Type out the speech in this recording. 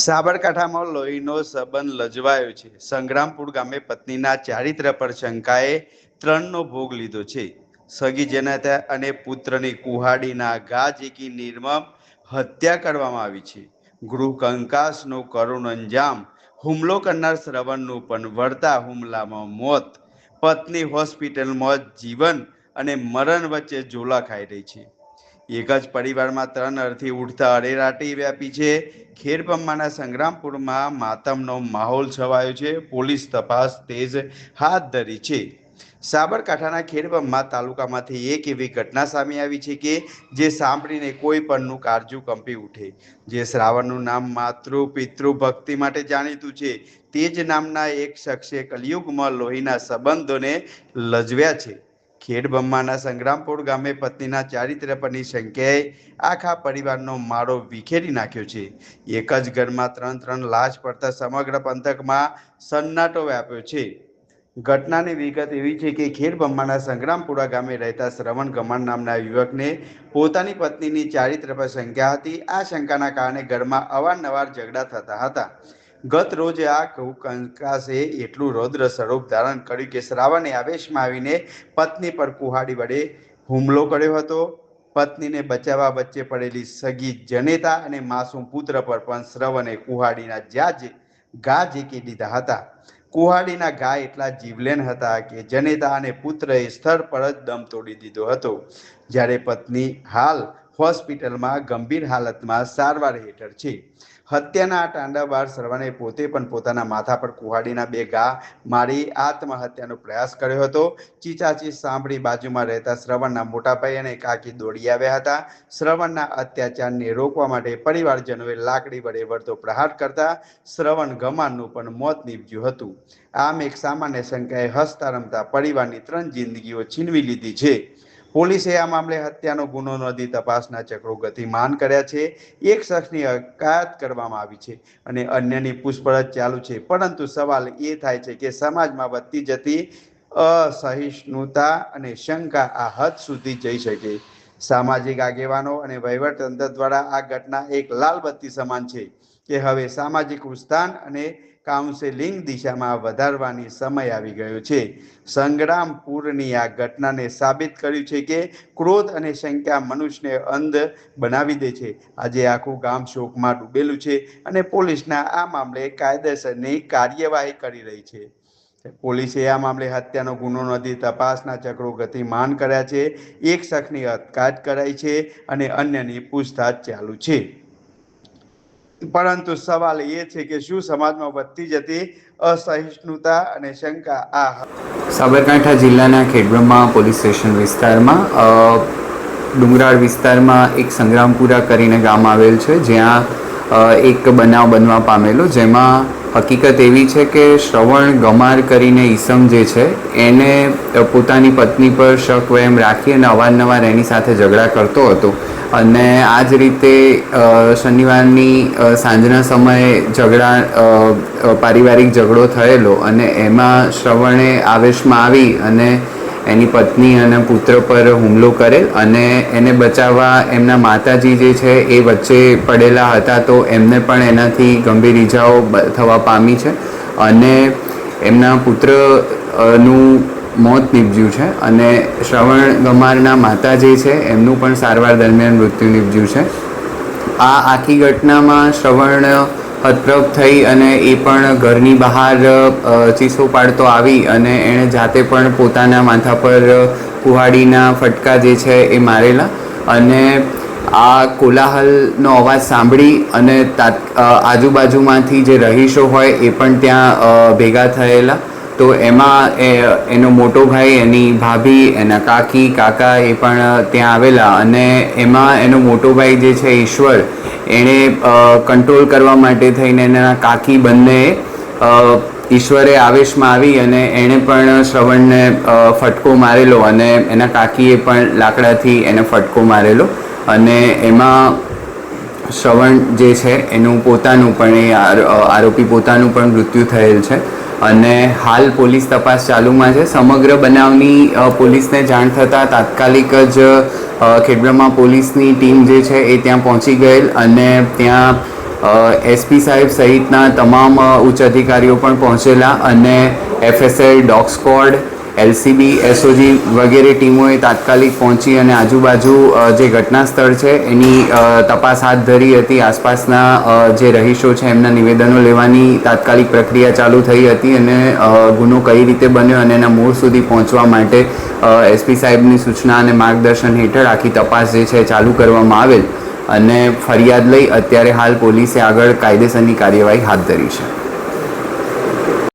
સાબરકાંઠામાં લોહીનો સંબંધ લજવાયો છે. સંગ્રામપુર ગામે પત્નીના ચારિત્ર પર શંકાએ 3નો ભોગ લીધો છે. સગી જનતા અને પુત્રની કુહાડીના ઘા ઝીકી નિર્મમ હત્યા કરવામાં આવી છે. ગૃહ કંકાસનો કરુણ અંજામ. હુમલો કરનાર શ્રવણનું પણ વળતા હુમલામાં મોત. પત્ની હોસ્પિટલમાં જીવન અને મરણ વચ્ચે ઝોલા ખાઈ રહી છે. એક જ પરિવારમાં 3 અર્થી ઉઠતા અરેરાટી વ્યાપી છે. ખેડબ્રહ્માના સંગ્રામપુરમાં માતમનો માહોલ છવાયો છે. પોલીસ તપાસ તેજ હાથ ધરી છે. સાબરકાંઠાના ખેડબ્રહ્મા તાલુકામાંથી એક એવી ઘટના સામે આવી છે કે જે સાંભળીને કોઈ પણનું કાળજું કંપી ઉઠે. જે શ્રાવણનું નામ માતૃ પિતૃ ભક્તિ માટે જાણીતું છે, તે જ નામના એક શખ્સે કલિયુગમાં લોહીના સંબંધોને લજવ્યા છે. ખેડબ્રહ્માના સંગ્રામપુર ગામે પત્નીના ચારિત્ર પરની શંકાએ આખા પરિવારનો માળો વિખેરી નાખ્યો છે. એક જ ઘરમાં 3 લાશ પડતા સમગ્ર પંથકમાં સન્નાટો વ્યાપ્યો છે. ઘટનાની વિગત એવી છે કે ખેડબ્રહ્માના સંગ્રામપુરા ગામે રહેતા શ્રવણ ગમાણ નામના યુવકને પોતાની પત્નીની ચારિત્ર પર શંકા હતી. આ શંકાના કારણે ઘરમાં અવારનવાર ઝઘડા થતા હતા. ગત રોજ આ કંકાસે એટલું રૌદ્ર સ્વરૂપ ધારણ કર્યું કે શ્રાવણે આવેશમાં આવીને પત્ની પર કુહાડી વડે હુમલો કર્યો હતો. પત્નીને બચાવવા વચ્ચે પડેલી સગી જનેતા અને માસૂમ પુત્ર પર પણ શ્રવણે કુહાડીના ઘા ઝીકી દીધા હતા. કુહાડીના ઘા એટલા જીવલેણ હતા કે જનેતા અને પુત્રએ સ્થળ પર જ દમ તોડી દીધો હતો. જ્યારે પત્ની હાલ હોસ્પિટલમાં ગંભીર હાલતમાં સારવાર હેઠળ છે. હત્યાના આ તાંડવ બાદ શ્રવણે પોતે પણ પોતાના માથા પર કુહાડીના 2 ઘા મારી આત્મહત્યાનો પ્રયાસ કર્યો હતો. ચીચાચી સાંભળી બાજુમાં રહેતા શ્રવણના મોટાભાઈ અને કાકી દોડી આવ્યા હતા. શ્રવણના અત્યાચારને રોકવા માટે પરિવારજનોએ લાકડી વડે વળતો પ્રહાર કરતા શ્રવણ ગમાણનું પણ મોત નીપજ્યું હતું. આમ એક સામાન્ય શંકાએ હસતા રમતા પરિવારની 3 જિંદગીઓ છીનવી લીધી છે. પોલીસે આ મામલે હત્યાનો ગુનો નોંધી તપાસના ચક્રો ગતિમાન કર્યા છે. એક શખ્સની અટકાયત કરવામાં આવી છે અને અન્યની પૂછપરછ ચાલુ છે. પરંતુ સવાલ એ થાય છે કે સમાજમાં વધતી જતી અસહિષ્ણુતા અને શંકા આ હદ સુધી જઈ શકે. સામાજિક આગેવાનો અને વહીવટતંત્ર દ્વારા આ ઘટના એક લાલ બત્તી સમાન છે કે હવે સામાજિક ઉત્થાન અને કાઉન્સેલિંગ દિશામાં વધારવાની સમય આવી ગયો છે. સંગ્રામપુરની આ ઘટનાને સાબિત કર્યું છે કે ક્રોધ અને શંકા મનુષ્યને અંધ બનાવી દે છે. આજે આખું ગામ શોકમાં ડૂબેલું છે અને પોલીસના આ મામલે કાયદેસરની કાર્યવાહી કરી રહી છે. પોલીસે આ મામલે હત્યાનો ગુનો નોંધી તપાસના ચક્રો ગતિમાન કર્યા છે. એક શખ્સની અટકાયત કરાઈ છે અને અન્યની પૂછતાછ ચાલુ છે. પરંતુ સવાલ એ છે કે શું સમાજમાં વધતી જતી અસહિષ્ણુતા અને શંકા આ સાબરકાંઠા જિલ્લાના ખેડબ્રહ્મા પોલીસ સ્ટેશન વિસ્તારમાં ડુંગરાળ વિસ્તારમાં એક સંગ્રામપુરા કરીને ગામ આવેલ છે, જ્યાં એક બનાવ બનવા પામેલો, જેમાં હકીકત એવી છે કે શ્રવણ ગમાર કરીને ઈસમ જે છે એને પોતાની પત્ની પર શક વહેમ રાખી અને અવારનવાર એની સાથે ઝઘડા કરતો હતો. અને આ જ રીતે શનિવારની સાંજના સમયે પારિવારિક ઝઘડો થયેલો અને એમાં શ્રવણે આવેશમાં આવી અને એની પત્ની અને પુત્ર પર હુમલો કરેલ અને એને બચાવવા એમના માતાજી જે છે એ વચ્ચે પડેલા હતા, તો એમને પણ એનાથી ગંભીર ઈજાઓ થવા પામી છે અને એમના પુત્રનું મોત નીપજ્યું છે અને શ્રવણ ગમારના માતા જે છે એમનું પણ સારવાર દરમિયાન મૃત્યુ નીપજ્યું છે. આ આખી ઘટનામાં શ્રવણ હતપ્રભ થઈ અને એ પણ ઘરની બહાર ચીસો પાડતો આવી અને એણે જાતે પણ પોતાના માથા પર કુહાડીના ફટકા જે છે એ મારેલા અને આ કોલાહલનો અવાજ સાંભળી અને આજુબાજુમાંથી જે રહીશો હોય એ પણ ત્યાં ભેગા થયેલા. તો એમાં એનો મોટો ભાઈ, એની ભાભી, એના કાકી, કાકા એ પણ ત્યાં આવેલા અને એમાં એનો મોટો ભાઈ જે છે ઈશ્વર, એણે કંટ્રોલ કરવા માટે થઈને એના કાકી બંને ઈશ્વરે આવેશમાં આવી અને એણે પણ શ્રવણને ફટકો મારેલો અને એના કાકીએ પણ લાકડાથી એને ફટકો મારેલો અને એમાં શ્રવણ જે છે એનું પોતાનું પણ આરોપી પોતાનું પણ મૃત્યુ થયેલ છે અને હાલ પોલીસ તપાસ ચાલુમાં છે. સમગ્ર બનાવની પોલીસને જાણ થતાં તાત્કાલિક જ ખેડબ્રહ્મા પોલીસની ટીમ જે છે એ ત્યાં પહોંચી ગયેલ અને ત્યાં એસપી સાહેબ સહિતના તમામ ઉચ્ચ અધિકારીઓ પણ પહોંચેલા અને FSL, dog squad, LCB, SOG વગેરે ટીમોએ તાત્કાલિક પહોંચી અને આજુબાજુ જે ઘટના સ્થળ છે એની તપાસ હાથ ધરી હતી. આસપાસના જે રહીશો છે એમના નિવેદનો લેવાની તાત્કાલિક પ્રક્રિયા ચાલુ થઈ હતી અને ગુનો કઈ રીતે બન્યો અને એના મૂળ સુધી પહોંચવા માટે એસપી સાહેબની સૂચના અને માર્ગદર્શન હેઠળ આખી તપાસ જે છે ચાલુ કરવામાં આવેલ અને ફરિયાદ લઈ અત્યારે હાલ પોલીસે આગળ કાયદેસરની કાર્યવાહી હાથ ધરી છે.